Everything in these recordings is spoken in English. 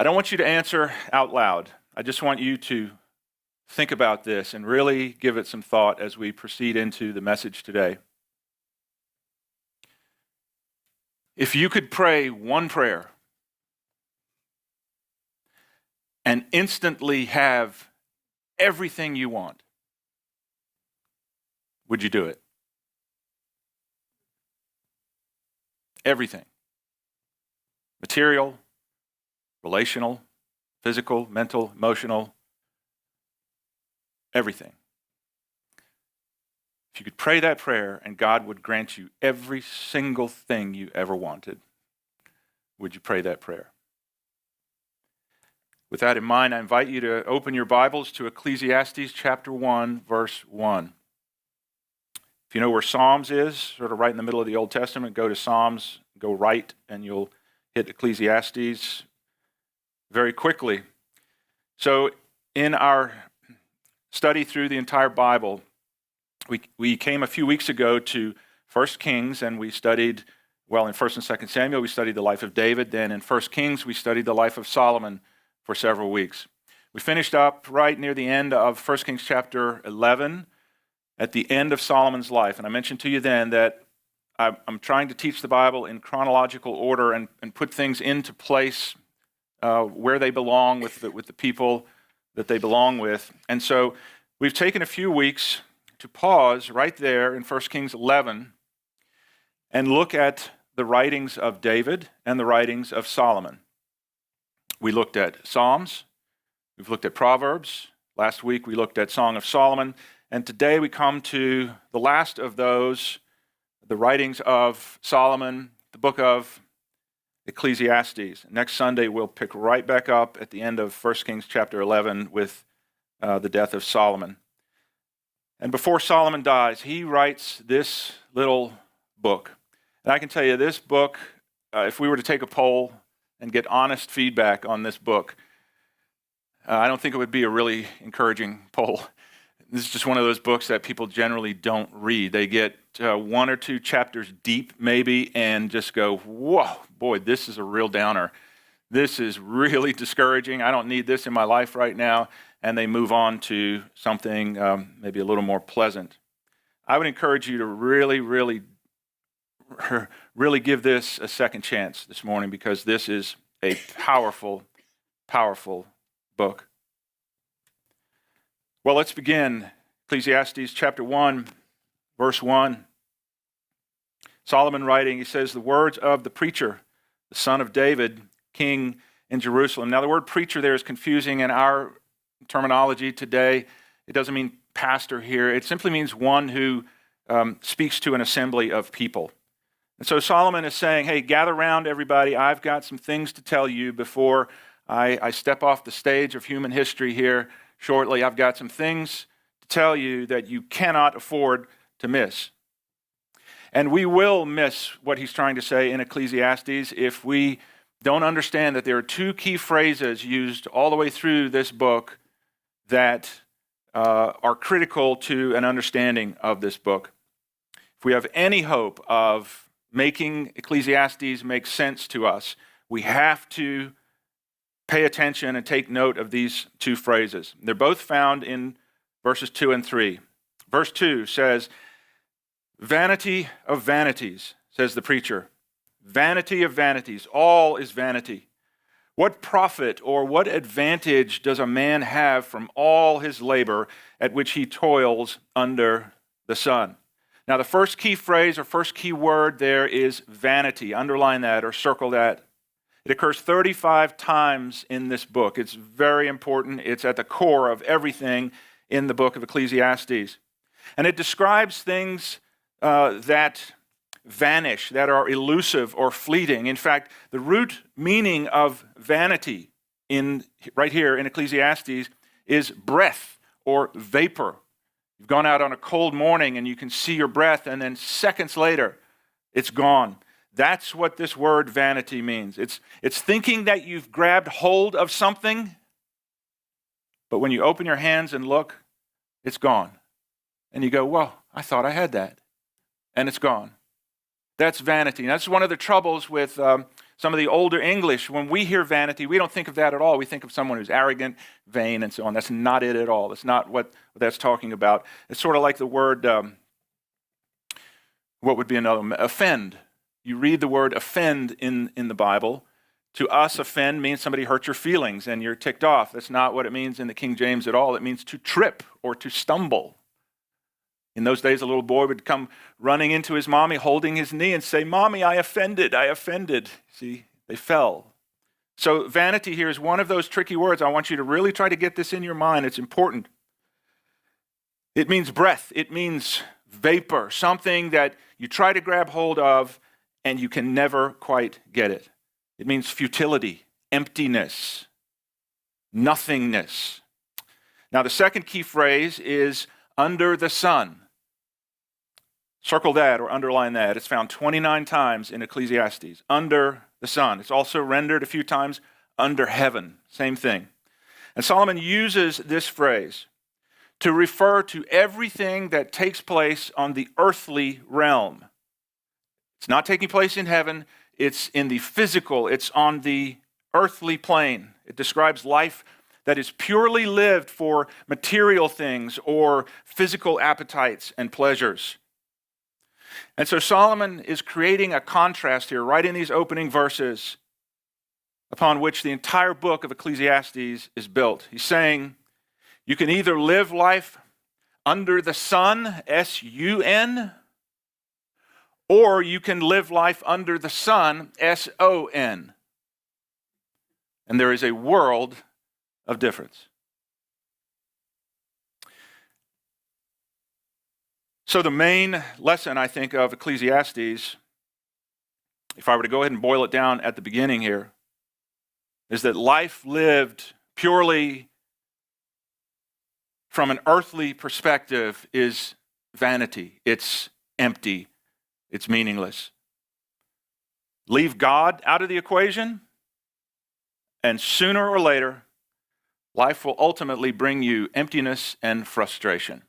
I don't want you to answer out loud. I just want you to think about this and really give it some thought as we proceed into the message today. If you could pray one prayer and instantly have everything you want, would you do it? Everything. Material, relational, physical, mental, emotional, everything. If you could pray that prayer and God would grant you every single thing you ever wanted, would you pray that prayer? With that in mind, I invite you to open your Bibles to Ecclesiastes chapter 1, verse 1. If you know where Psalms is, sort of right in the middle of the Old Testament, go to Psalms, go right, and you'll hit Ecclesiastes very quickly. So in our study through the entire Bible, we came a few weeks ago to 1 Kings, and we studied, in 1 and 2 Samuel, we studied the life of David. Then in 1 Kings, we studied the life of Solomon for several weeks. We finished up right near the end of 1 Kings chapter 11, at the end of Solomon's life. And I mentioned to you then that I'm trying to teach the Bible in chronological order and put things into place where they belong with the people that they belong with. And so we've taken a few weeks to pause right there in 1 Kings 11 and look at the writings of David and the writings of Solomon. We looked at Psalms, we've looked at Proverbs, last week we looked at Song of Solomon, and today we come to the last of those, the writings of Solomon, the book of Ecclesiastes. Next Sunday we'll pick right back up at the end of 1 Kings chapter 11 with the death of Solomon. And before Solomon dies, he writes this little book. And I can tell you this book, if we were to take a poll and get honest feedback on this book, I don't think it would be a really encouraging poll. This is just one of those books that people generally don't read. They get one or two chapters deep, maybe, and just go, whoa, boy, this is a real downer. This is really discouraging. I don't need this in my life right now. And they move on to something maybe a little more pleasant. I would encourage you to really, really, really give this a second chance this morning, because this is a powerful, powerful book. Well, let's begin. Ecclesiastes chapter 1, verse 1. Solomon writing, he says, the words of the preacher, the son of David, king in Jerusalem. Now, the word preacher there is confusing in our terminology today. It doesn't mean pastor here. It simply means one who speaks to an assembly of people. And so Solomon is saying, hey, gather around, everybody. I've got some things to tell you before I step off the stage of human history here shortly. I've got some things to tell you that you cannot afford to miss. And we will miss what he's trying to say in Ecclesiastes if we don't understand that there are two key phrases used all the way through this book that are critical to an understanding of this book. If we have any hope of making Ecclesiastes make sense to us, we have to pay attention and take note of these two phrases. They're both found in verses 2 and 3. Verse 2 says, vanity of vanities, says the preacher. Vanity of vanities, all is vanity. What profit or what advantage does a man have from all his labor at which he toils under the sun? Now, the first key phrase or first key word there is vanity. Underline that or circle that. It occurs 35 times in this book. It's very important. It's at the core of everything in the book of Ecclesiastes. And it describes things that vanish, that are elusive or fleeting. In fact, the root meaning of vanity right here in Ecclesiastes is breath or vapor. You've gone out on a cold morning and you can see your breath, and then seconds later, it's gone. That's what this word vanity means. It's thinking that you've grabbed hold of something, but when you open your hands and look, it's gone. And you go, well, I thought I had that. And it's gone. That's vanity. And that's one of the troubles with some of the older English, when we hear vanity, we don't think of that at all. We think of someone who's arrogant, vain, and so on. That's not it at all. That's not what that's talking about. It's sort of like the word, what would be another? Offend. You read the word offend in the Bible. To us, offend means somebody hurt your feelings and you're ticked off. That's not what it means in the King James at all. It means to trip or to stumble. In those days, a little boy would come running into his mommy, holding his knee and say, "Mommy, I offended, I offended." See, they fell. So vanity here is one of those tricky words. I want you to really try to get this in your mind. It's important. It means breath. It means vapor, something that you try to grab hold of and you can never quite get it. It means futility, emptiness, nothingness. Now, the second key phrase is under the sun. Circle that or underline that. It's found 29 times in Ecclesiastes. Under the sun. It's also rendered a few times under heaven. Same thing. And Solomon uses this phrase to refer to everything that takes place on the earthly realm. It's not taking place in heaven. It's in the physical. It's on the earthly plane. It describes life that is purely lived for material things or physical appetites and pleasures. And so Solomon is creating a contrast here, right in these opening verses, upon which the entire book of Ecclesiastes is built. He's saying, you can either live life under the sun, S-U-N, or you can live life under the sun, S-O-N. And there is a world of difference. So the main lesson, I think, of Ecclesiastes, if I were to go ahead and boil it down at the beginning here, is that life lived purely from an earthly perspective is vanity. It's empty. It's meaningless. Leave God out of the equation, and sooner or later, life will ultimately bring you emptiness and frustration.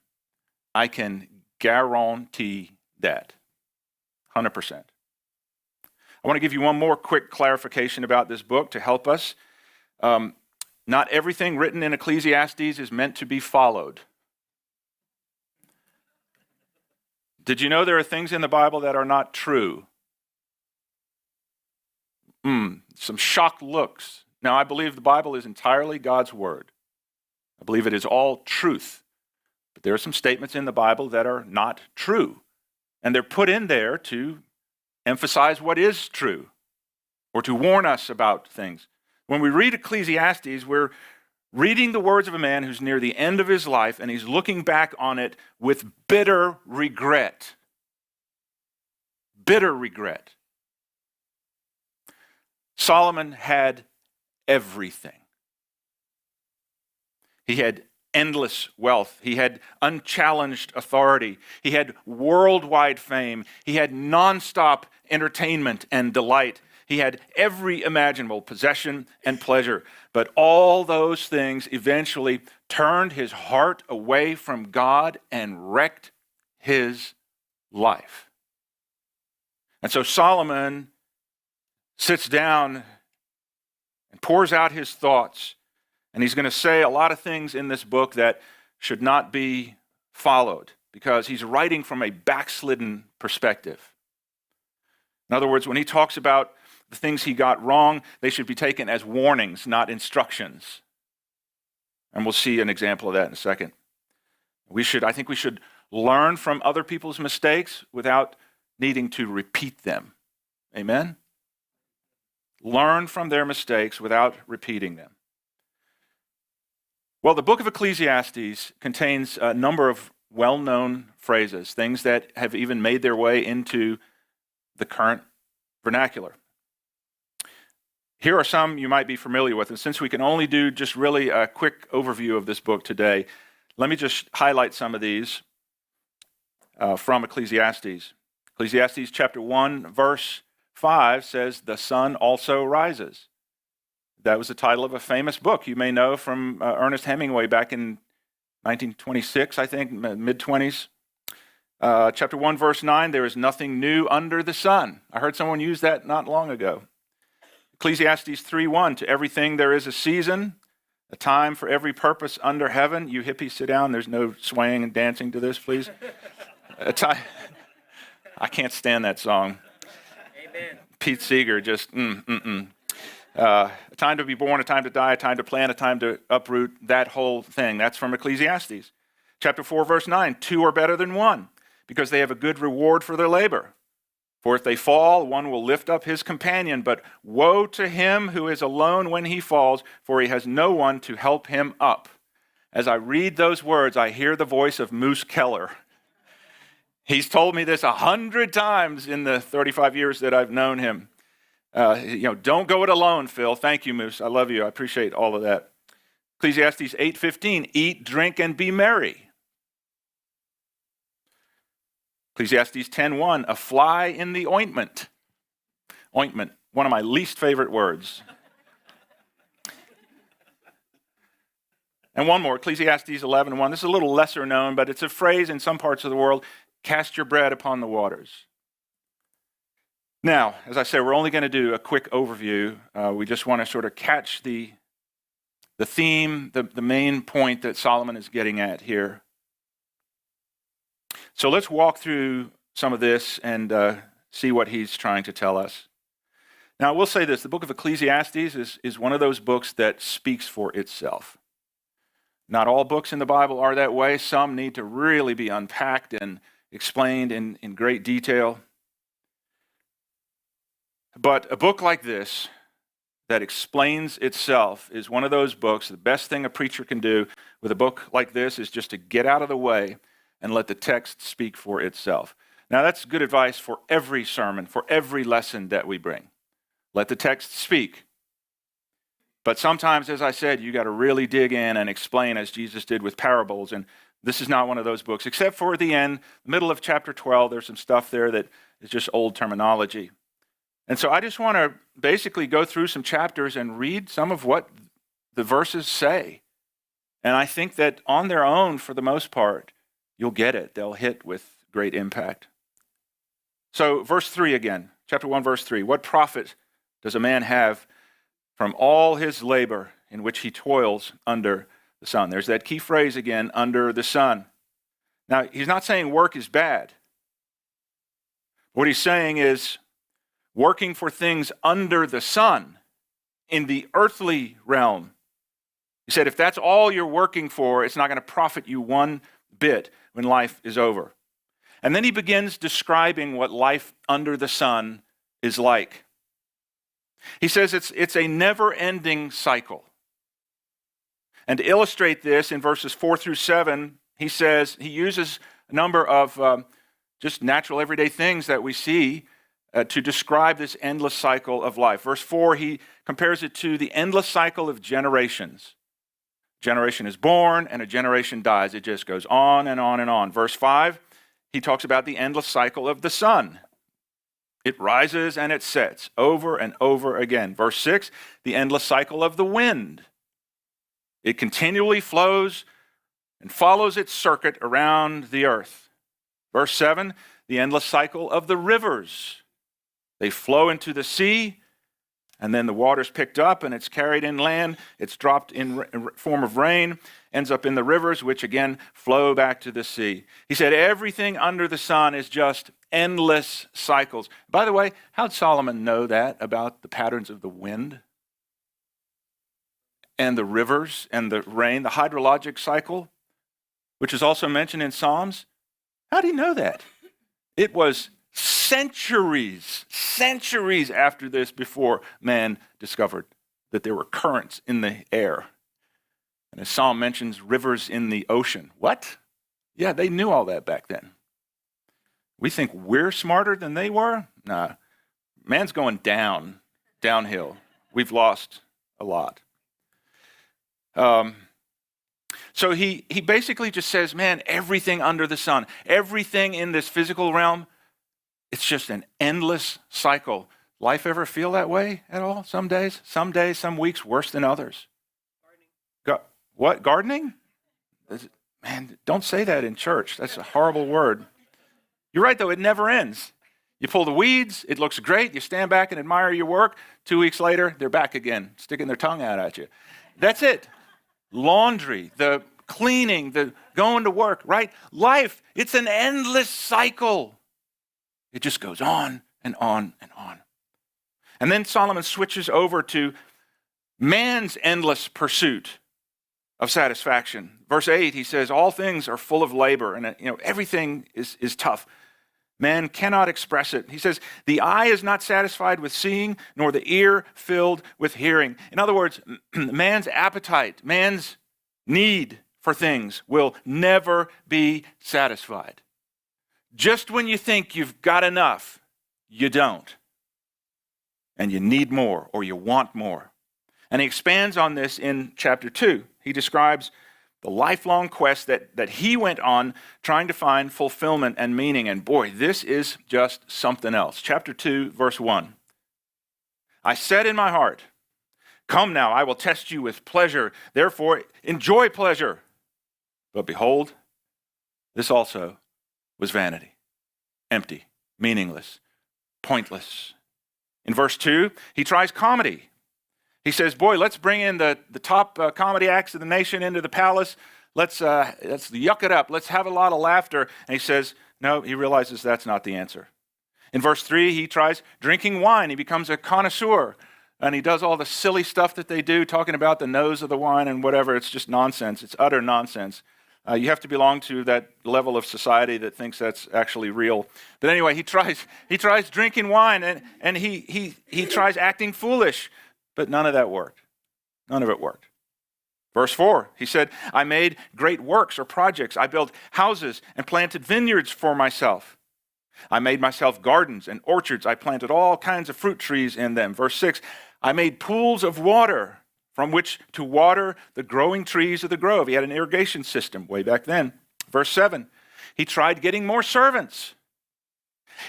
I can guarantee that, 100%. I want to give you one more quick clarification about this book to help us. Not everything written in Ecclesiastes is meant to be followed. Did you know there are things in the Bible that are not true? Some shocked looks. Now, I believe the Bible is entirely God's word. I believe it is all truth. But there are some statements in the Bible that are not true. And they're put in there to emphasize what is true or to warn us about things. When we read Ecclesiastes, we're reading the words of a man who's near the end of his life, and he's looking back on it with bitter regret. Bitter regret. Solomon had everything. He had endless wealth. He had unchallenged authority. He had worldwide fame. He had nonstop entertainment and delight. He had every imaginable possession and pleasure. But all those things eventually turned his heart away from God and wrecked his life. And so Solomon sits down and pours out his thoughts. And he's going to say a lot of things in this book that should not be followed because he's writing from a backslidden perspective. In other words, when he talks about the things he got wrong, they should be taken as warnings, not instructions. And we'll see an example of that in a second. I think we should learn from other people's mistakes without needing to repeat them. Amen? Learn from their mistakes without repeating them. Well, the book of Ecclesiastes contains a number of well-known phrases, things that have even made their way into the current vernacular. Here are some you might be familiar with, and since we can only do just really a quick overview of this book today, let me just highlight some of these from Ecclesiastes. Ecclesiastes chapter 1, verse 5 says, "The sun also rises." That was the title of a famous book you may know from Ernest Hemingway back in 1926, I think, mid-20s. Chapter 1, verse 9, "There is nothing new under the sun." I heard someone use that not long ago. Ecclesiastes 3:1, to everything there is a season, a time for every purpose under heaven. You hippies sit down. There's no swaying and dancing to this, please. A time. I can't stand that song. Amen. Pete Seeger just, a time to be born, a time to die, a time to plant, a time to uproot, that whole thing. That's from Ecclesiastes. Chapter 4, verse 9, two are better than one, because they have a good reward for their labor. For if they fall, one will lift up his companion, but woe to him who is alone when he falls, for he has no one to help him up. As I read those words, I hear the voice of Moose Keller. He's told me this 100 times in the 35 years that I've known him. Don't go it alone, Phil. Thank you, Moose. I love you. I appreciate all of that. Ecclesiastes 8:15, eat, drink, and be merry. Ecclesiastes 10:1, a fly in the ointment. Ointment, one of my least favorite words. And one more, Ecclesiastes 11:1. This is a little lesser known, but it's a phrase in some parts of the world, cast your bread upon the waters. Now, as I said, we're only going to do a quick overview. We just want to sort of catch the theme, the main point that Solomon is getting at here. So let's walk through some of this and see what he's trying to tell us. Now, I will say this. The book of Ecclesiastes is one of those books that speaks for itself. Not all books in the Bible are that way. Some need to really be unpacked and explained in great detail. But a book like this that explains itself is one of those books. The best thing a preacher can do with a book like this is just to get out of the way and let the text speak for itself. Now, that's good advice for every sermon, for every lesson that we bring. Let the text speak. But sometimes, as I said, you got to really dig in and explain as Jesus did with parables. And this is not one of those books, except for the end, middle of chapter 12, there's some stuff there that is just old terminology. And so I just want to basically go through some chapters and read some of what the verses say. And I think that on their own, for the most part, you'll get it. They'll hit with great impact. So verse 3 again, chapter 1, verse 3. What profit does a man have from all his labor in which he toils under the sun? There's that key phrase again, under the sun. Now, he's not saying work is bad. What he's saying is working for things under the sun in the earthly realm. He said if that's all you're working for, it's not going to profit you one bit when life is over. And then he begins describing what life under the sun is like. He says it's a never-ending cycle. And to illustrate this, in verses 4 through 7, he uses a number of just natural everyday things that we see to describe this endless cycle of life. Verse 4, he compares it to the endless cycle of generations. Generation is born and a generation dies. It just goes on and on and on. Verse 5, he talks about the endless cycle of the sun. It rises and it sets over and over again. Verse 6, the endless cycle of the wind. It continually flows and follows its circuit around the earth. Verse 7, the endless cycle of the rivers. They flow into the sea, and then the water's picked up and it's carried inland. It's dropped in form of rain, ends up in the rivers, which again flow back to the sea. He said everything under the sun is just endless cycles. By the way, how'd Solomon know that about the patterns of the wind and the rivers and the rain, the hydrologic cycle, which is also mentioned in Psalms? How'd he know that? It was centuries after this before man discovered that there were currents in the air. And as Psalm mentions, rivers in the ocean. What? Yeah, they knew all that back then. We think we're smarter than they were? Nah, man's going downhill. We've lost a lot. So he basically just says, man, everything under the sun, everything in this physical realm, it's just an endless cycle. Life ever feel that way at all? Some days, some weeks worse than others. What, gardening? Man, don't say that in church. That's a horrible word. You're right, though, it never ends. You pull the weeds, it looks great. You stand back and admire your work. 2 weeks later, they're back again, sticking their tongue out at you. That's it. Laundry, the cleaning, the going to work, right? Life, it's an endless cycle. It just goes on and on and on. And then Solomon switches over to man's endless pursuit of satisfaction. Verse 8, he says, all things are full of labor, and everything is tough. Man cannot express it. He says, the eye is not satisfied with seeing, nor the ear filled with hearing. In other words, man's appetite, man's need for things will never be satisfied. Just when you think you've got enough, you don't. And you need more, or you want more. And he expands on this in chapter 2. He describes the lifelong quest that he went on trying to find fulfillment and meaning. And boy, this is just something else. Chapter 2, verse 1. I said in my heart, come now, I will test you with pleasure. Therefore, enjoy pleasure. But behold, this also was vanity, empty, meaningless, pointless. In verse 2, he tries comedy. He says, boy, let's bring in the top comedy acts of the nation into the palace. Let's yuck it up. Let's have a lot of laughter. And he says, no, he realizes that's not the answer. In verse 3, he tries drinking wine. He becomes a connoisseur. And he does all the silly stuff that they do, talking about the nose of the wine and whatever. It's just nonsense. It's utter nonsense. You have to belong to that level of society that thinks that's actually real. But anyway, he tries drinking wine, and he tries acting foolish. But none of that worked. None of it worked. Verse 4, he said, I made great works or projects. I built houses and planted vineyards for myself. I made myself gardens and orchards. I planted all kinds of fruit trees in them. Verse 6, I made pools of water from which to water the growing trees of the grove. He had an irrigation system way back then. Verse 7, he tried getting more servants.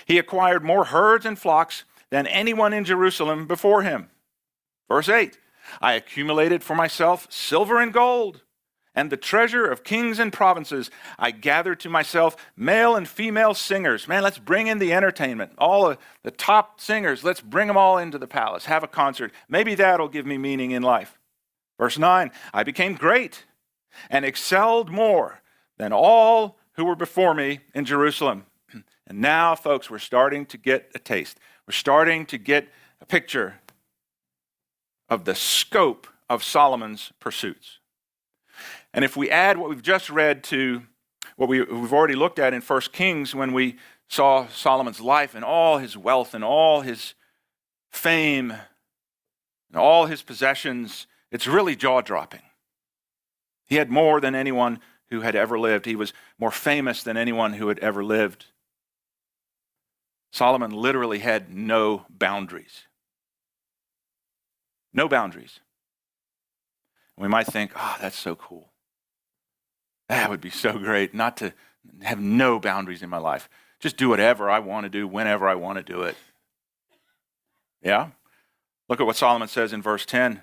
He acquired more herds and flocks than anyone in Jerusalem before him. Verse 8, I accumulated for myself silver and gold, and the treasure of kings and provinces. I gathered to myself male and female singers. Man, let's bring in the entertainment. All the top singers, let's bring them all into the palace, have a concert. Maybe that'll give me meaning in life. Verse 9, I became great and excelled more than all who were before me in Jerusalem. And now, folks, we're starting to get a taste. We're starting to get a picture of the scope of Solomon's pursuits. And if we add what we've just read to what we've already looked at in 1 Kings, when we saw Solomon's life and all his wealth and all his fame and all his possessions, it's really jaw-dropping. He had more than anyone who had ever lived. He was more famous than anyone who had ever lived. Solomon literally had no boundaries. No boundaries. We might think, that's so cool. That would be so great not to have no boundaries in my life. Just do whatever I want to do, whenever I want to do it. Yeah? Look at what Solomon says in verse 10.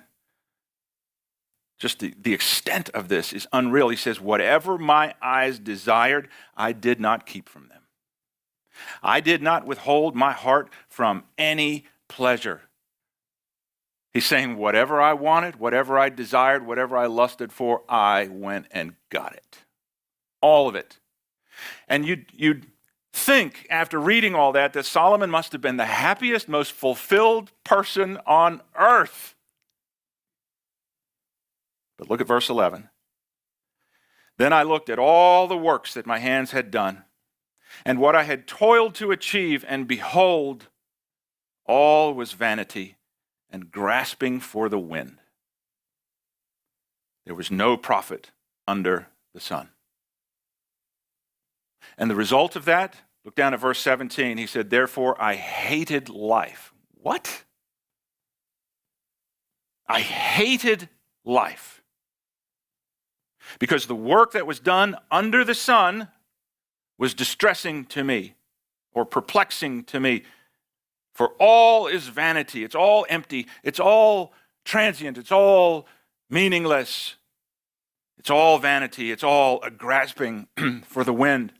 Just the extent of this is unreal. He says, whatever my eyes desired, I did not keep from them. I did not withhold my heart from any pleasure. He's saying whatever I wanted, whatever I desired, whatever I lusted for, I went and got it. All of it. And you'd think, after reading all that Solomon must have been the happiest, most fulfilled person on earth. But look at verse 11. Then I looked at all the works that my hands had done, and what I had toiled to achieve, and behold, all was vanity and grasping for the wind. There was no profit under the sun. And the result of that, look down at verse 17, he said, therefore I hated life. What? I hated life. Because the work that was done under the sun was distressing to me, or perplexing to me. For all is vanity, it's all empty, it's all transient, it's all meaningless. It's all vanity, it's all a grasping for the wind.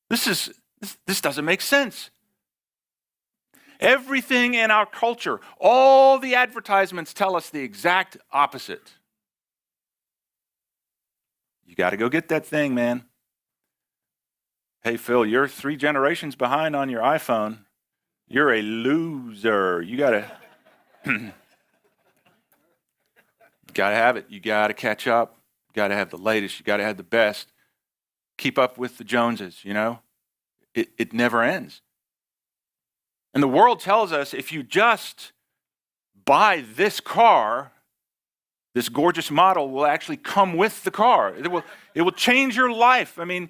This is This doesn't make sense. Everything in our culture, all the advertisements tell us the exact opposite. You got to go get that thing, man. Hey, Phil, you're 3 generations behind on your iPhone. You're a loser. You got to have it. You got to catch up. You got to have the latest. You got to have the best. Keep up with the Joneses, you know? It never ends. And the world tells us if you just buy this car, this gorgeous model will actually come with the car. It will change your life. I mean,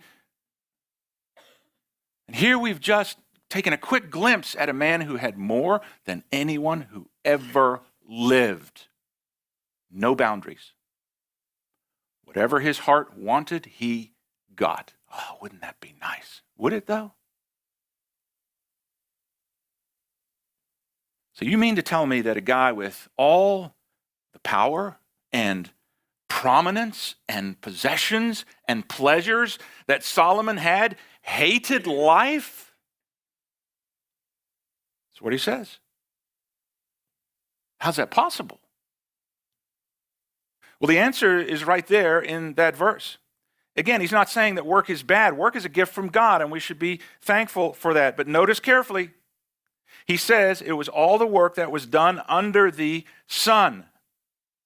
and here we've just taken a quick glimpse at a man who had more than anyone who ever lived. No boundaries. Whatever his heart wanted, he got. Oh, wouldn't that be nice? Would it though? So you mean to tell me that a guy with all the power and prominence and possessions and pleasures that Solomon had hated life? That's what he says. How's that possible? Well, the answer is right there in that verse. Again, he's not saying that work is bad. Work is a gift from God, and we should be thankful for that. But notice carefully, he says it was all the work that was done under the sun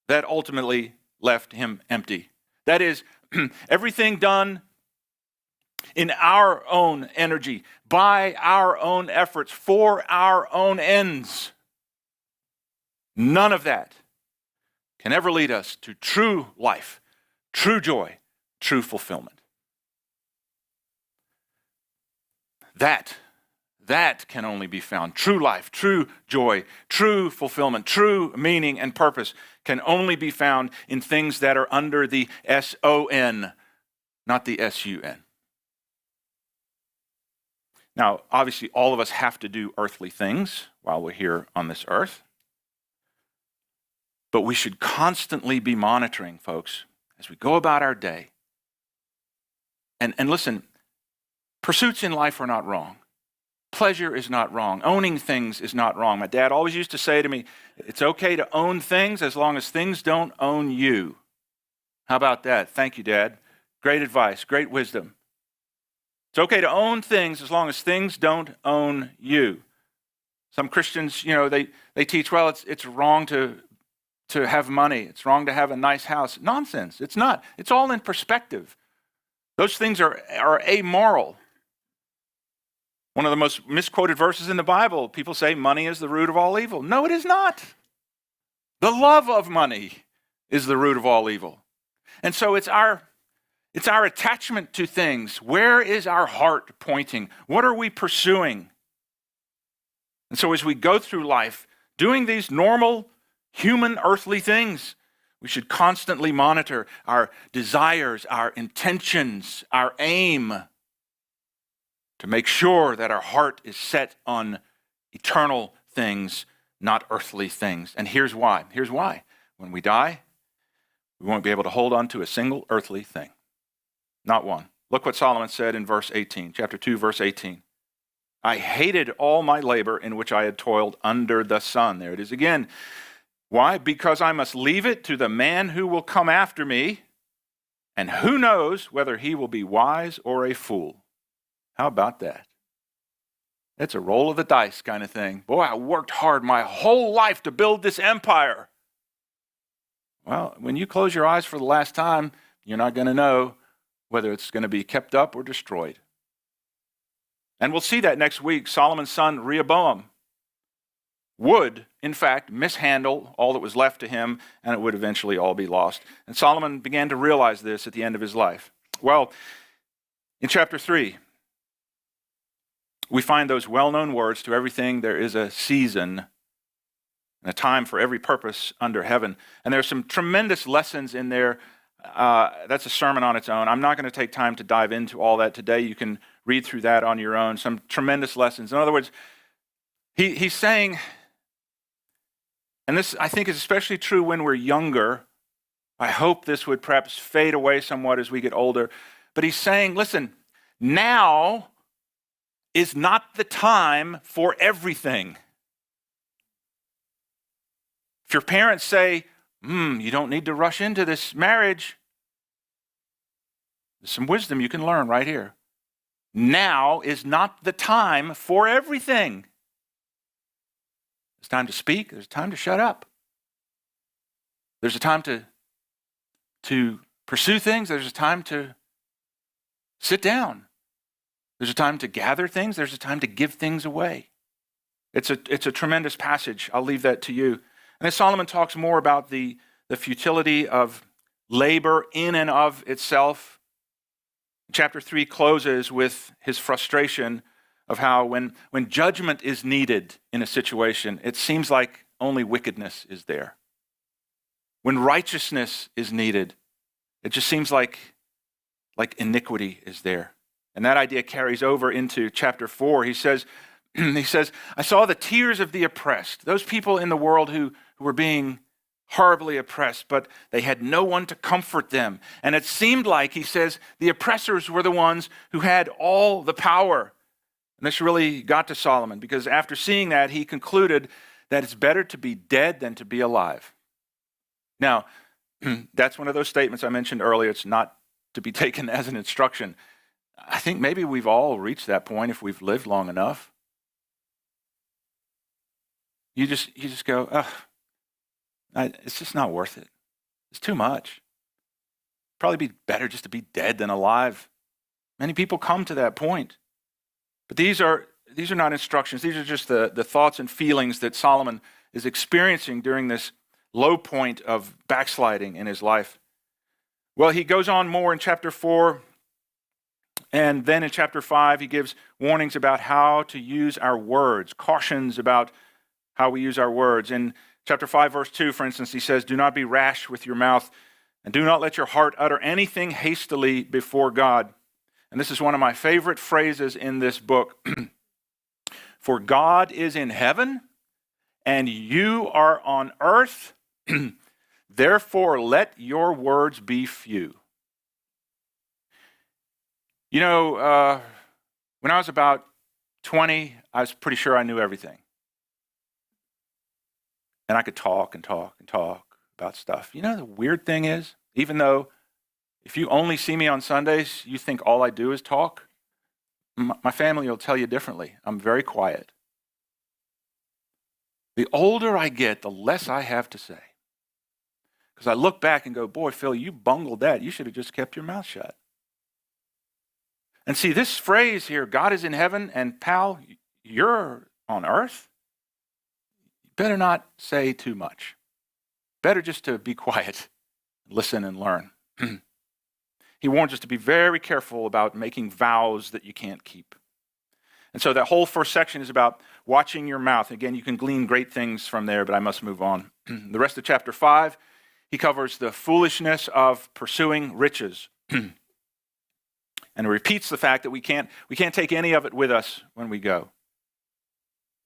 that ultimately left him empty. That is, everything done in our own energy, by our own efforts, for our own ends. None of that can ever lead us to true life, true joy, true fulfillment. That can only be found. True life, true joy, true fulfillment, true meaning and purpose can only be found in things that are under the S-O-N, not the S-U-N. Now, obviously, all of us have to do earthly things while we're here on this earth. But we should constantly be monitoring, folks, as we go about our day. And listen, pursuits in life are not wrong. Pleasure is not wrong. Owning things is not wrong. My dad always used to say to me, it's okay to own things as long as things don't own you. How about that? Thank you, Dad. Great advice, great wisdom. It's okay to own things as long as things don't own you. Some Christians, they teach, well, it's wrong to have money. It's wrong to have a nice house. Nonsense. It's not. It's all in perspective. Those things are amoral. One of the most misquoted verses in the Bible, people say money is the root of all evil. No, it is not. The love of money is the root of all evil. And so it's our attachment to things. Where is our heart pointing? What are we pursuing? And so as we go through life, doing these normal human earthly things, we should constantly monitor our desires, our intentions, our aim, to make sure that our heart is set on eternal things, not earthly things. And here's why. When we die, we won't be able to hold on to a single earthly thing. Not one. Look what Solomon said in verse 18, chapter 2, verse 18. I hated all my labor in which I had toiled under the sun. There it is again. Why? Because I must leave it to the man who will come after me, and who knows whether he will be wise or a fool. How about that? It's a roll of the dice kind of thing. Boy, I worked hard my whole life to build this empire. Well, when you close your eyes for the last time, you're not going to know whether it's going to be kept up or destroyed. And we'll see that next week. Solomon's son, Rehoboam, would, in fact, mishandle all that was left to him, and it would eventually all be lost. And Solomon began to realize this at the end of his life. Well, in chapter 3, we find those well-known words, to everything there is a season and a time for every purpose under heaven. And there's some tremendous lessons in there. That's a sermon on its own. I'm not going to take time to dive into all that today. You can read through that on your own. Some tremendous lessons. In other words, he's saying, and this I think is especially true when we're younger. I hope this would perhaps fade away somewhat as we get older. But he's saying, listen, now is not the time for everything. If your parents say, you don't need to rush into this marriage, there's some wisdom you can learn right here. Now is not the time for everything. There's time to speak. There's time to shut up. There's a time to pursue things. There's a time to sit down. There's a time to gather things. There's a time to give things away. It's a tremendous passage. I'll leave that to you. And then Solomon talks more about the futility of labor in and of itself. Chapter 3 closes with his frustration of how when judgment is needed in a situation, it seems like only wickedness is there. When righteousness is needed, it just seems like iniquity is there. And that idea carries over into chapter 4. He says, I saw the tears of the oppressed, those people in the world who were being horribly oppressed, but they had no one to comfort them. And it seemed like, he says, the oppressors were the ones who had all the power. And this really got to Solomon, because after seeing that, he concluded that it's better to be dead than to be alive. Now, that's one of those statements I mentioned earlier. It's not to be taken as an instruction. I think maybe we've all reached that point if we've lived long enough. You just go, it's just not worth it. It's too much. Probably be better just to be dead than alive. Many people come to that point. But these are not instructions. These are just the thoughts and feelings that Solomon is experiencing during this low point of backsliding in his life. Well, he goes on more in chapter 4, and then in chapter 5, he gives warnings about how to use our words, cautions about how we use our words. In chapter 5, verse 2, for instance, he says, do not be rash with your mouth, and do not let your heart utter anything hastily before God. And this is one of my favorite phrases in this book. For God is in heaven, and you are on earth. Therefore, let your words be few. You know, when I was about 20, I was pretty sure I knew everything. And I could talk and talk and talk about stuff. You know, the weird thing is, even though if you only see me on Sundays, you think all I do is talk, my family will tell you differently. I'm very quiet. The older I get, the less I have to say. Because I look back and go, boy, Phil, you bungled that. You should have just kept your mouth shut. And see, this phrase here, God is in heaven, and pal, you're on earth. You better not say too much. Better just to be quiet, listen and learn. He warns us to be very careful about making vows that you can't keep. And so that whole first section is about watching your mouth. Again, you can glean great things from there, but I must move on. The rest of chapter 5, he covers the foolishness of pursuing riches. And repeats the fact that we can't take any of it with us when we go.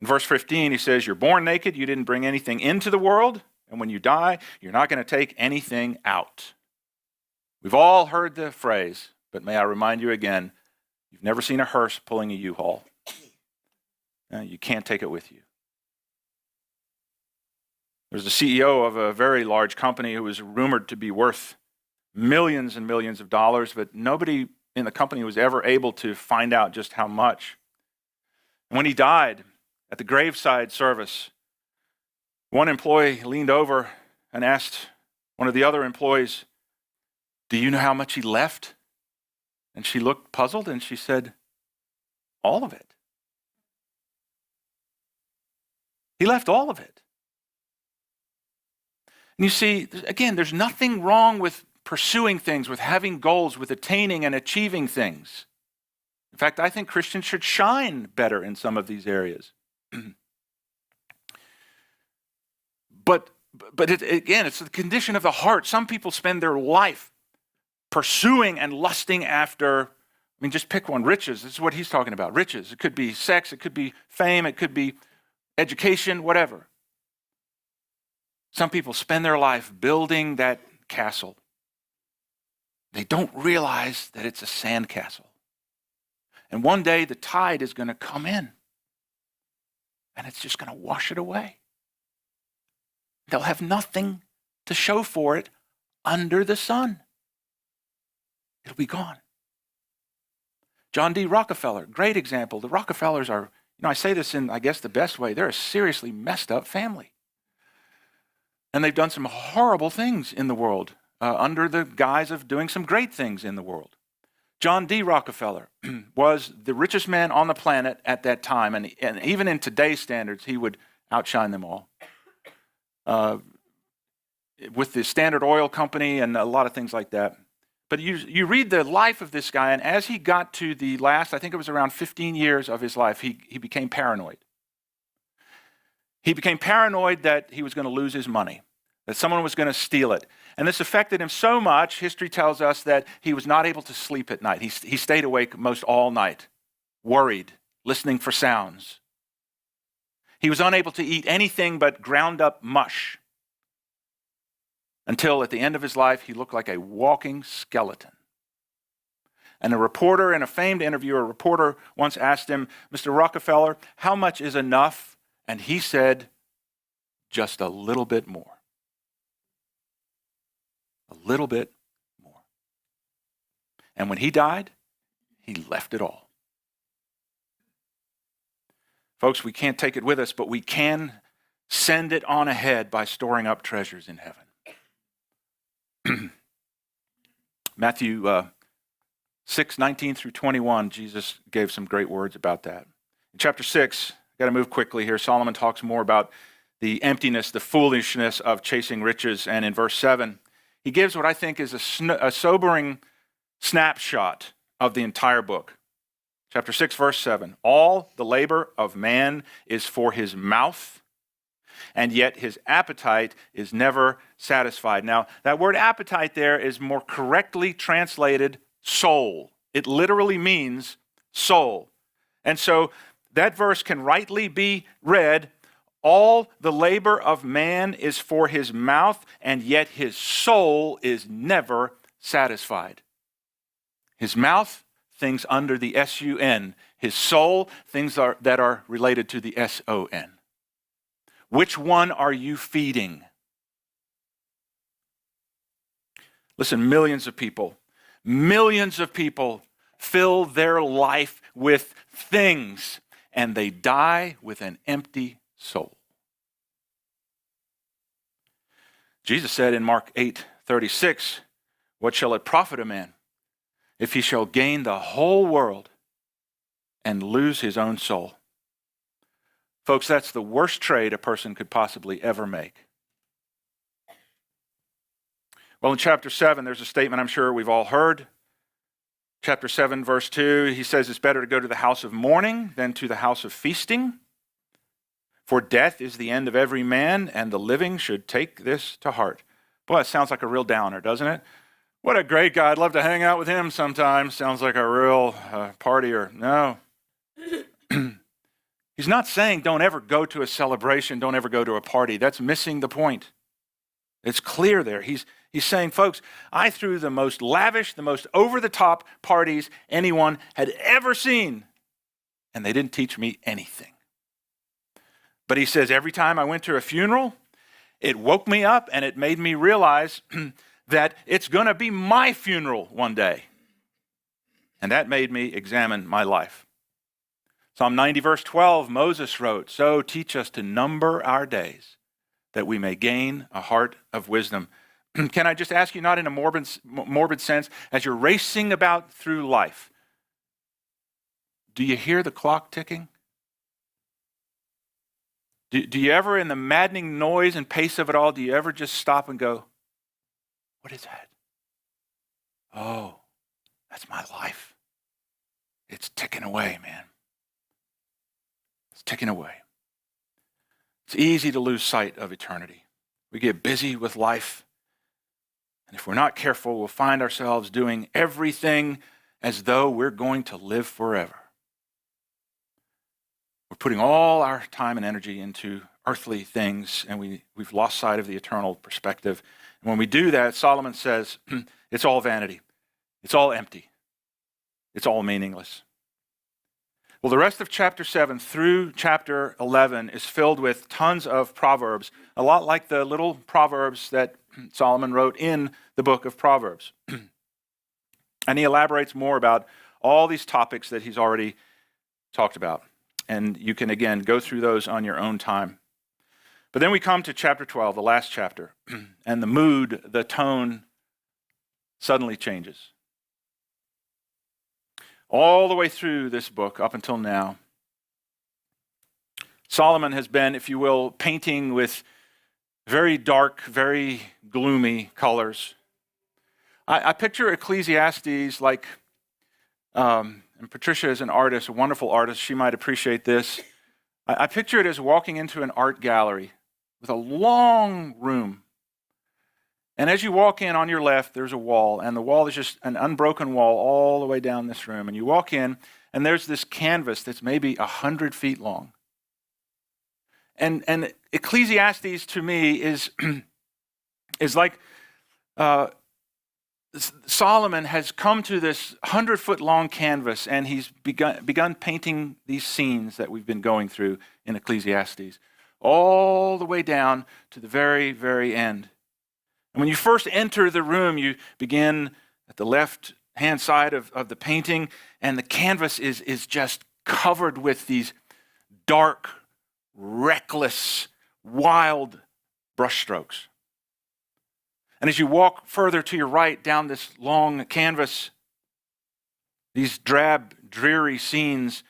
In verse 15, he says, you're born naked, you didn't bring anything into the world, and when you die, you're not going to take anything out. We've all heard the phrase, but may I remind you again, you've never seen a hearse pulling a U-Haul. You can't take it with you. There's the CEO of a very large company who was rumored to be worth millions and millions of dollars, but nobody in the company was ever able to find out just how much. And when he died at the graveside service, one employee leaned over and asked one of the other employees, do you know how much he left? And she looked puzzled and she said, all of it. He left all of it. And you see, again, there's nothing wrong with pursuing things, with having goals, with attaining and achieving things. In fact, I think Christians should shine better in some of these areas. But again, it's the condition of the heart. Some people spend their life pursuing and lusting after, just pick one, riches. This is what he's talking about, riches. It could be sex, it could be fame, it could be education, whatever. Some people spend their life building that castle. They don't realize that it's a sandcastle. And one day the tide is going to come in. And it's just going to wash it away. They'll have nothing to show for it under the sun. It'll be gone. John D. Rockefeller, great example. The Rockefellers are, I say this in, I guess, the best way. They're a seriously messed up family. And they've done some horrible things in the world under the guise of doing some great things in the world. John D. Rockefeller was the richest man on the planet at that time. And even in today's standards, he would outshine them all. With the Standard Oil Company and a lot of things like that. But you read the life of this guy, and as he got to the last, I think it was around 15 years of his life, he became paranoid. He became paranoid that he was going to lose his money, that someone was going to steal it. And this affected him so much, history tells us, that he was not able to sleep at night. He stayed awake most all night, worried, listening for sounds. He was unable to eat anything but ground up mush. Until at the end of his life, he looked like a walking skeleton. And a reporter, in a famed interview, a reporter once asked him, "Mr. Rockefeller, how much is enough?" And he said, "Just a little bit more. A little bit more." And when he died, he left it all. Folks, we can't take it with us, but we can send it on ahead by storing up treasures in heaven. Matthew 6:19 through 21, Jesus gave some great words about that. In chapter 6, got to move quickly here, Solomon talks more about the emptiness, the foolishness of chasing riches. And in verse 7, he gives what I think is a sobering snapshot of the entire book. Chapter 6, verse 7, "All the labor of man is for his mouth, and yet his appetite is never satisfied." Now, that word appetite there is more correctly translated soul. It literally means soul. And so that verse can rightly be read, "All the labor of man is for his mouth, and yet his soul is never satisfied." His mouth, things under the S-U-N. His soul, things that are related to the S-O-N. Which one are you feeding? Listen, millions of people fill their life with things, and they die with an empty soul. Jesus said in Mark 8:36, "What shall it profit a man if he shall gain the whole world and lose his own soul?" Folks, that's the worst trade a person could possibly ever make. Well, in chapter 7, there's a statement I'm sure we've all heard. Chapter 7, verse 2, he says it's better to go to the house of mourning than to the house of feasting. "For death is the end of every man, and the living should take this to heart." Boy, that sounds like a real downer, doesn't it? What a great guy. I'd love to hang out with him sometime. Sounds like a real partier. No. He's not saying don't ever go to a celebration, don't ever go to a party. That's missing the point. It's clear there. He's saying, folks, I threw the most lavish, the most over-the-top parties anyone had ever seen, and they didn't teach me anything. But he says every time I went to a funeral, it woke me up and it made me realize that it's going to be my funeral one day. And that made me examine my life. Psalm 90, verse 12, Moses wrote, "So teach us to number our days, that we may gain a heart of wisdom." Can I just ask you, not in a morbid sense, as you're racing about through life, do you hear the clock ticking? Do you ever, in the maddening noise and pace of it all, do you ever just stop and go, what is that? Oh, that's my life. It's ticking away, man. It's ticking away. It's easy to lose sight of eternity. We get busy with life, and if we're not careful, we'll find ourselves doing everything as though we're going to live forever. We're putting all our time and energy into earthly things, and we've lost sight of the eternal perspective. And when we do that, Solomon says, it's all vanity. It's all empty. It's all meaningless. Well, the rest of chapter 7 through chapter 11 is filled with tons of proverbs, a lot like the little proverbs that Solomon wrote in the book of Proverbs. And he elaborates more about all these topics that he's already talked about. And you can, again, go through those on your own time. But then we come to chapter 12, the last chapter, and the mood, the tone suddenly changes. All the way through this book, up until now, Solomon has been, if you will, painting with very dark, very gloomy colors. I picture Ecclesiastes like, and Patricia is an artist, a wonderful artist, she might appreciate this. I picture it as walking into an art gallery with a long room. And as you walk in, on your left, there's a wall, and the wall is just an unbroken wall all the way down this room. And you walk in, and there's this canvas that's maybe 100 feet long. And Ecclesiastes to me is like Solomon has come to this 100-foot long canvas, and he's begun painting these scenes that we've been going through in Ecclesiastes, all the way down to the very, very end. And when you first enter the room, you begin at the left-hand side of the painting, and the canvas is just covered with these dark, reckless, wild brushstrokes. And as you walk further to your right down this long canvas, these drab, dreary scenes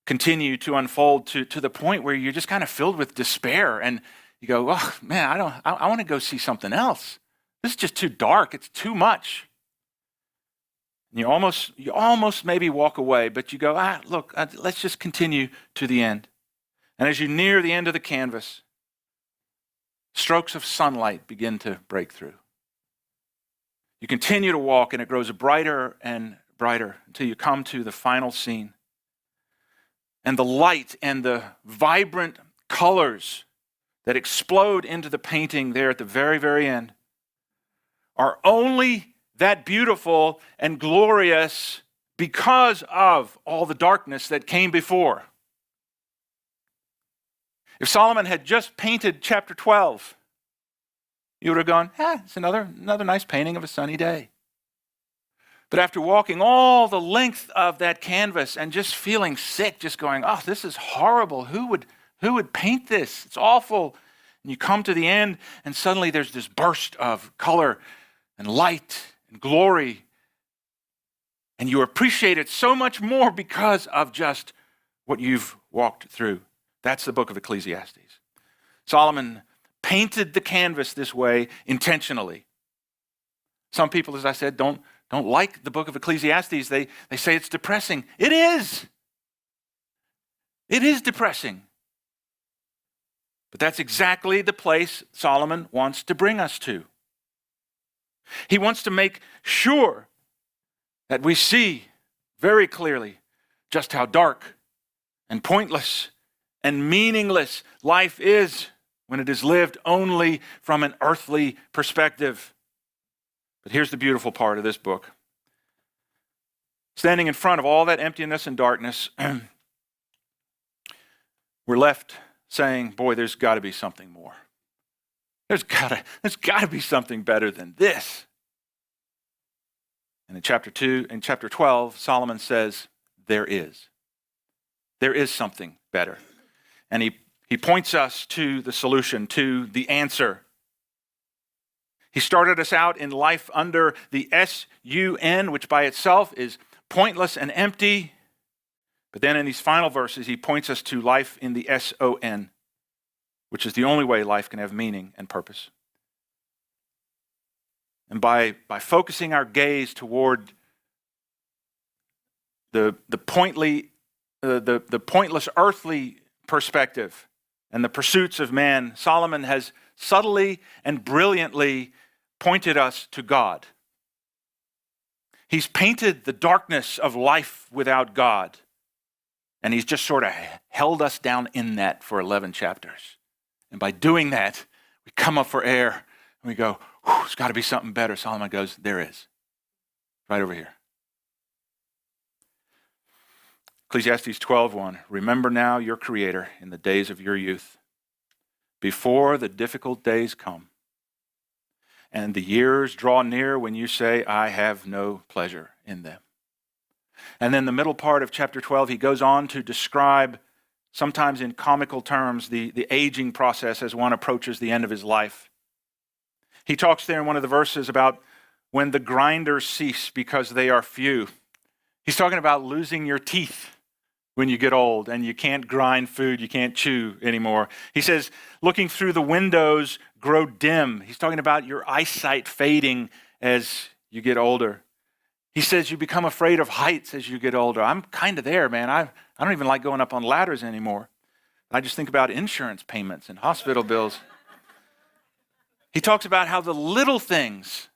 continue to unfold to the point where you're just kind of filled with despair, and you go, oh man, I want to go see something else. This is just too dark. It's too much. And you almost maybe walk away, but you go, let's just continue to the end. And as you near the end of the canvas, strokes of sunlight begin to break through. You continue to walk, and it grows brighter and brighter until you come to the final scene. And the light and the vibrant colors that explode into the painting there at the very, very end are only that beautiful and glorious because of all the darkness that came before. If Solomon had just painted chapter 12, you would have gone, it's another nice painting of a sunny day. But after walking all the length of that canvas and just feeling sick, just going, this is horrible. Who would paint this? It's awful. And you come to the end, and suddenly there's this burst of color and light and glory. And you appreciate it so much more because of just what you've walked through. That's the book of Ecclesiastes. Solomon painted the canvas this way intentionally. Some people, as I said, don't like the book of Ecclesiastes. They say it's depressing. It is. It is depressing. But that's exactly the place Solomon wants to bring us to. He wants to make sure that we see very clearly just how dark and pointless and meaningless life is when it is lived only from an earthly perspective. But here's the beautiful part of this book. Standing in front of all that emptiness and darkness, we're left saying, boy, there's got to be something more. There's got to be something better than this. And in chapter 12, Solomon says, there is. There is something better. And he points us to the solution, to the answer. He started us out in life under the S-U-N, which by itself is pointless and empty. But then in these final verses, he points us to life in the S-O-N, which is the only way life can have meaning and purpose. And by focusing our gaze toward the pointless earthly perspective and the pursuits of man, Solomon has subtly and brilliantly pointed us to God. He's painted the darkness of life without God, and he's just sort of held us down in that for 11 chapters. And by doing that, we come up for air, and we go, there's got to be something better. Solomon goes, there is. Right over here. Ecclesiastes 12:1, remember now your Creator in the days of your youth, before the difficult days come, and the years draw near when you say, I have no pleasure in them. And then the middle part of chapter 12, he goes on to describe, sometimes in comical terms, the aging process as one approaches the end of his life. He talks there in one of the verses about when the grinders cease because they are few. He's talking about losing your teeth when you get old and you can't grind food, you can't chew anymore. He says, looking through the windows grow dim. He's talking about your eyesight fading as you get older. He says you become afraid of heights as you get older. I'm kind of there, man. I don't even like going up on ladders anymore. I just think about insurance payments and hospital bills. He talks about how the little things,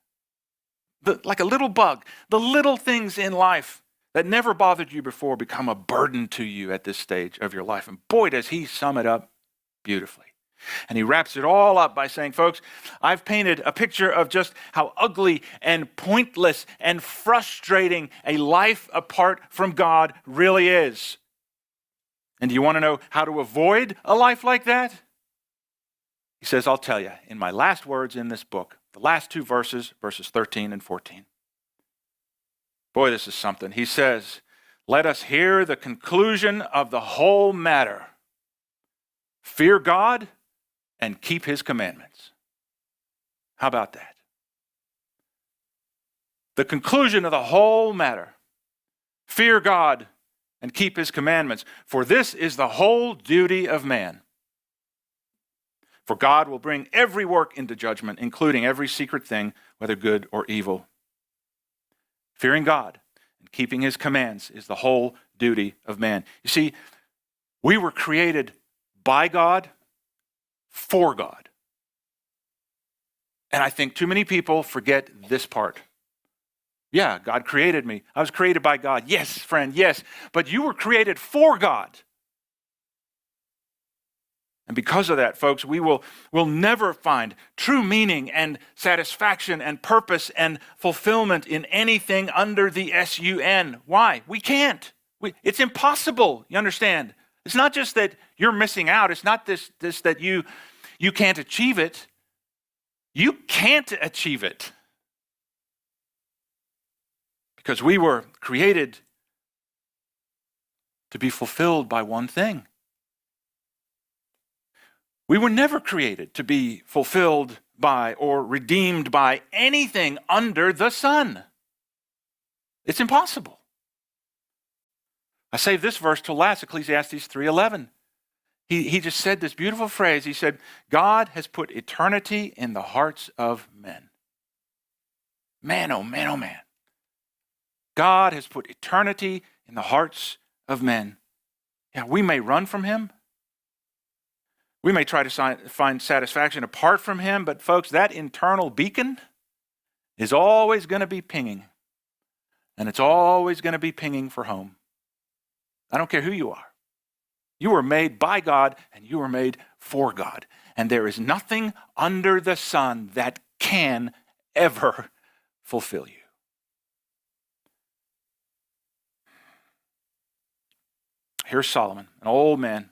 like a little bug, the little things in life that never bothered you before become a burden to you at this stage of your life. And boy, does he sum it up beautifully. And he wraps it all up by saying, folks, I've painted a picture of just how ugly and pointless and frustrating a life apart from God really is. And do you want to know how to avoid a life like that? He says, I'll tell you, in my last words in this book, the last two verses, verses 13 and 14. Boy, this is something. He says, let us hear the conclusion of the whole matter. Fear God and keep his commandments. How about that? The conclusion of the whole matter. Fear God and keep his commandments, for this is the whole duty of man. For God will bring every work into judgment, including every secret thing, whether good or evil. Fearing God and keeping his commands is the whole duty of man. You see, we were created by God, for God. And I think too many people forget this part. Yeah, God created me. I was created by God. Yes, friend, yes. But you were created for God. And because of that, folks, we'll never find true meaning and satisfaction and purpose and fulfillment in anything under the S-U-N. Why? We can't. It's impossible, you understand? It's not just that you're missing out. It's not this that you can't achieve it. You can't achieve it. Because we were created to be fulfilled by one thing. We were never created to be fulfilled by or redeemed by anything under the sun. It's impossible. I saved this verse till last, Ecclesiastes 3:11. He just said this beautiful phrase. He said, God has put eternity in the hearts of men. Man, oh man, oh man. God has put eternity in the hearts of men. Yeah, we may run from him. We may try to find satisfaction apart from him, but folks, that internal beacon is always going to be pinging. And it's always going to be pinging for home. I don't care who you are. You were made by God and you were made for God. And there is nothing under the sun that can ever fulfill you. Here's Solomon, an old man.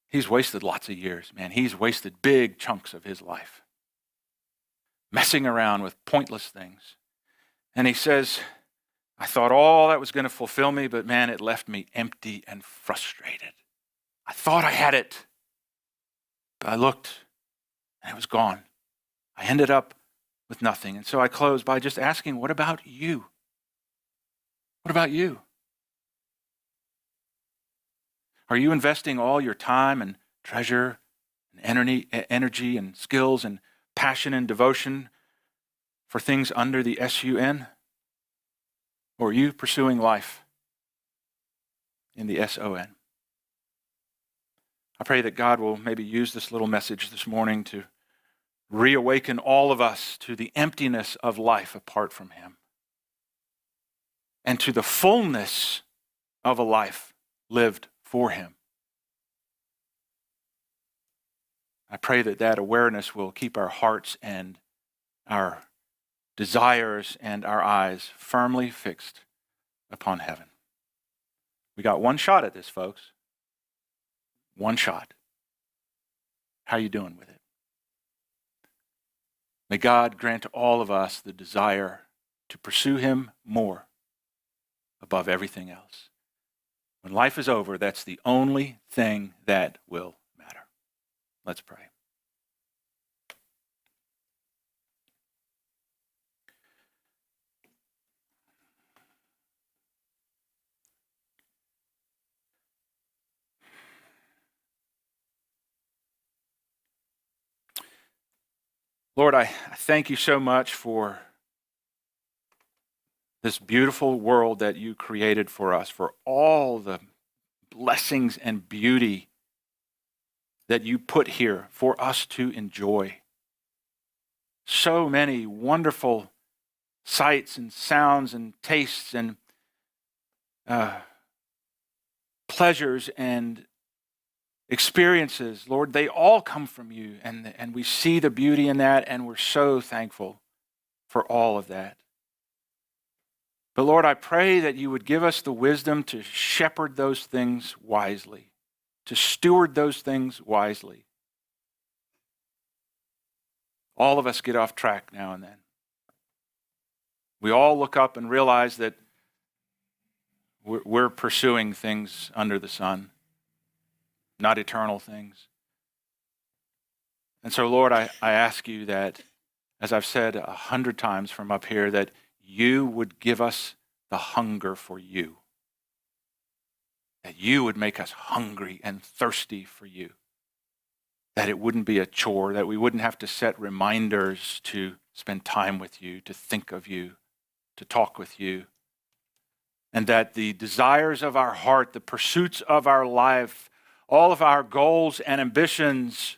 He's wasted lots of years, man. He's wasted big chunks of his life messing around with pointless things. And he says, I thought all that was going to fulfill me, but man, it left me empty and frustrated. I thought I had it, but I looked and it was gone. I ended up with nothing. And so I close by just asking, what about you? What about you? Are you investing all your time and treasure and energy and skills and passion and devotion for things under the S-U-N? Or are you pursuing life in the S-O-N? I pray that God will maybe use this little message this morning to reawaken all of us to the emptiness of life apart from him and to the fullness of a life lived for him. I pray that that awareness will keep our hearts and our desires and our eyes firmly fixed upon heaven. We got one shot at this, folks. One shot. How are you doing with it? May God grant to all of us the desire to pursue him more above everything else. When life is over, that's the only thing that will matter. Let's pray. Lord, I thank you so much for this beautiful world that you created for us, for all the blessings and beauty that you put here for us to enjoy. So many wonderful sights and sounds and tastes and pleasures and experiences. Lord, they all come from you, and we see the beauty in that, and we're so thankful for all of that. But Lord, I pray that you would give us the wisdom to shepherd those things wisely, to steward those things wisely. All of us get off track now and then. We all look up and realize that we're pursuing things under the sun, not eternal things. And so, Lord, I ask you that, as I've said 100 times from up here, that you would give us the hunger for you. That you would make us hungry and thirsty for you. That it wouldn't be a chore, that we wouldn't have to set reminders to spend time with you, to think of you, to talk with you. And that the desires of our heart, the pursuits of our life, all of our goals and ambitions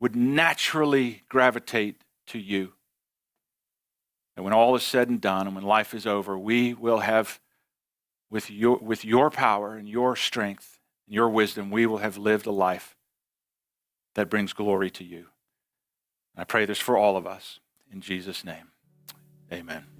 would naturally gravitate to you. And when all is said and done, and when life is over, we will have, with your power and your strength and your wisdom, we will have lived a life that brings glory to you. I pray this for all of us. In Jesus' name, amen.